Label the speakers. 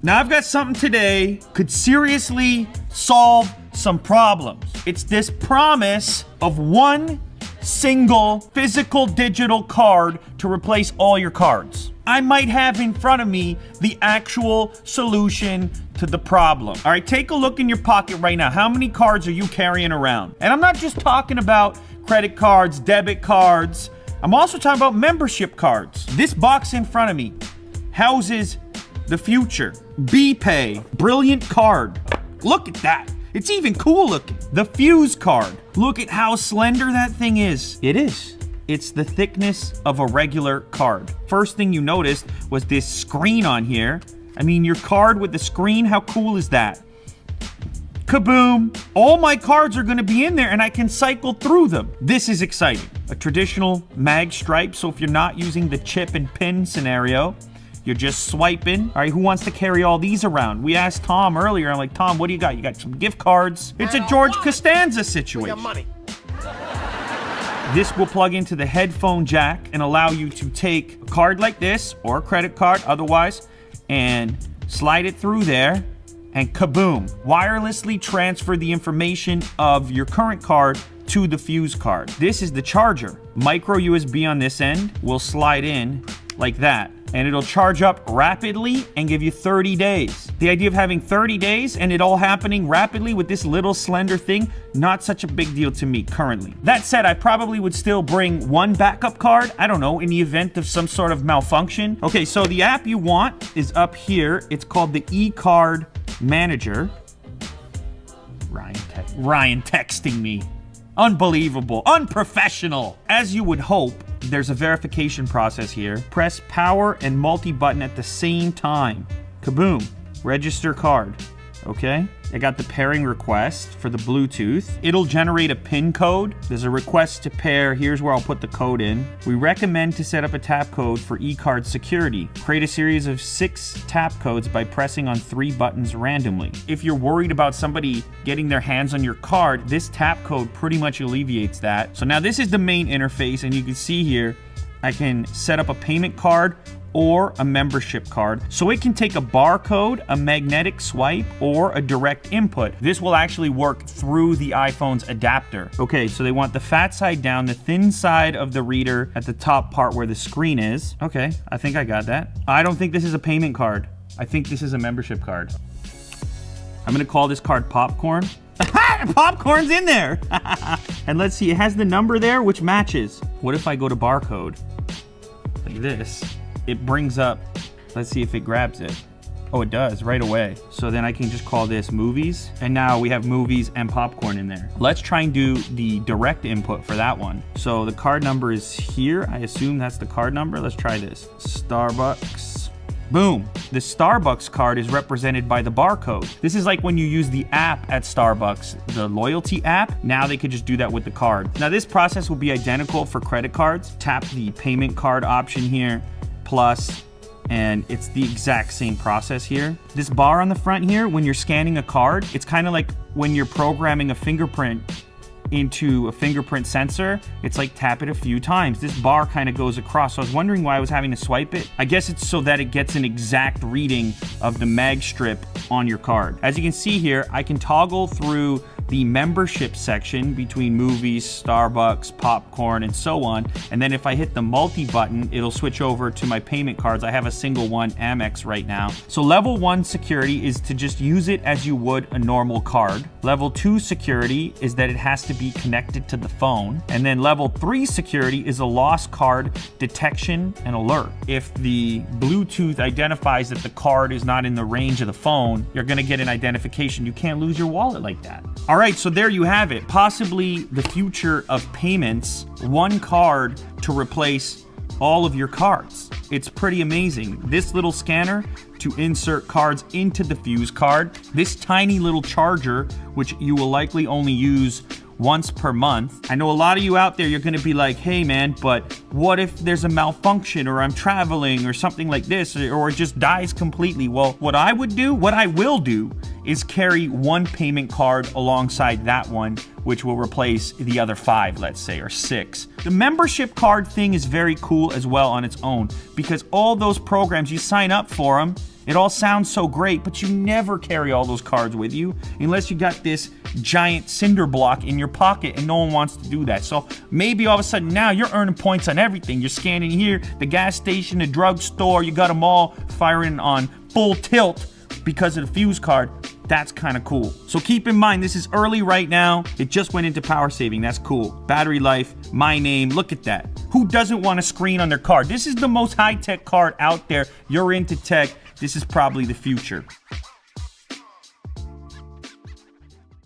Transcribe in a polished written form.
Speaker 1: Now I've got something today could seriously solve some problems. It's this promise of one single physical digital card to replace all your cards. I might have in front of me the actual solution to the problem. All right, take a look in your pocket right now. How many cards are you carrying around? And I'm not just talking about credit cards, debit cards. I'm also talking about membership cards. This box in front of me houses the future. BPay, brilliant card. Look at that. It's even cool looking. The Fuse card. Look at how slender that thing is. It is. It's the thickness of a regular card. First thing you noticed was this screen on here. I mean, your card with the screen, how cool is that? Kaboom! All my cards are gonna be in there and I can cycle through them. This is exciting. A traditional mag stripe, so if you're not using the chip and pin scenario, you're just swiping. All right, who wants to carry all these around? We asked Tom earlier. I'm like, Tom, what do you got? You got some gift cards. It's a George Costanza situation.
Speaker 2: Money.
Speaker 1: This will plug into the headphone jack and allow you to take a card like this, or a credit card otherwise, and slide it through there, and kaboom. Wirelessly transfer the information of your current card to the Fuse card. This is the charger. Micro USB on this end will slide in like that, and it'll charge up rapidly and give you 30 days. The idea of having 30 days and it all happening rapidly with this little slender thing, not such a big deal to me currently. That said, I probably would still bring one backup card, I don't know, in the event of some sort of malfunction. Okay, so the app you want is up here. It's called the eCard Manager. Ryan texting me. Unbelievable, unprofessional. As you would hope, there's a verification process here. Press power and multi-button at the same time. Kaboom, register card, okay? I got the pairing request for the Bluetooth. It'll generate a PIN code. There's a request to pair. Here's where I'll put the code in. We recommend to set up a tap code for eCard security. Create a series of 6 tap codes by pressing on 3 buttons randomly. If you're worried about somebody getting their hands on your card, this tap code pretty much alleviates that. So now this is the main interface, and you can see here, I can set up a payment card or a membership card. So it can take a barcode, a magnetic swipe, or a direct input. This will actually work through the iPhone's adapter. Okay, so they want the fat side down, the thin side of the reader at the top part where the screen is. Okay, I think I got that. I don't think this is a payment card. I think this is a membership card. I'm gonna call this card Popcorn. Popcorn's in there! And let's see, it has the number there, which matches. What if I go to barcode? Like this. It brings up, let's see if it grabs it. Oh, it does right away. So then I can just call this movies. And now we have movies and popcorn in there. Let's try and do the direct input for that one. So the card number is here. I assume that's the card number. Let's try this. Starbucks. Boom. The Starbucks card is represented by the barcode. This is like when you use the app at Starbucks, the loyalty app. Now they could just do that with the card. Now this process will be identical for credit cards. Tap the payment card option here. Plus, and it's the exact same process here. This bar on the front here, when you're scanning a card, it's kind of like when you're programming a fingerprint into a fingerprint sensor. It's like tap it a few times. This bar kind of goes across. So I was wondering why I was having to swipe it. I guess it's so that it gets an exact reading of the mag strip on your card. As you can see here, I can toggle through the membership section between movies, Starbucks, popcorn, and so on. And then if I hit the multi button, it'll switch over to my payment cards. I have a single one, Amex, right now. So level 1 security is to just use it as you would a normal card. Level 2 security is that it has to be connected to the phone. And then level 3 security is a lost card detection and alert. If the Bluetooth identifies that the card is not in the range of the phone, you're gonna get an identification. You can't lose your wallet like that. All right, so there you have it. Possibly the future of payments, one card to replace all of your cards. It's pretty amazing. This little scanner to insert cards into the Fuse card. This tiny little charger, which you will likely only use once per month. I know a lot of you out there, you're gonna be like, hey man, but what if there's a malfunction or I'm traveling or something like this, or it just dies completely? Well, what I will do is carry one payment card alongside that one, which will replace the other 5, let's say, or 6. The membership card thing is very cool as well on its own, because all those programs, you sign up for them, it all sounds so great, but you never carry all those cards with you unless you got this giant cinder block in your pocket, and no one wants to do that. So maybe all of a sudden now you're earning points on everything. You're scanning here, the gas station, the drugstore, you got them all firing on full tilt because of the Fuse card. That's kind of cool. So keep in mind, this is early right now. It just went into power saving. That's cool. Battery life, my name, look at that. Who doesn't want a screen on their card? This is the most high-tech card out there. You're into tech. This is probably the future.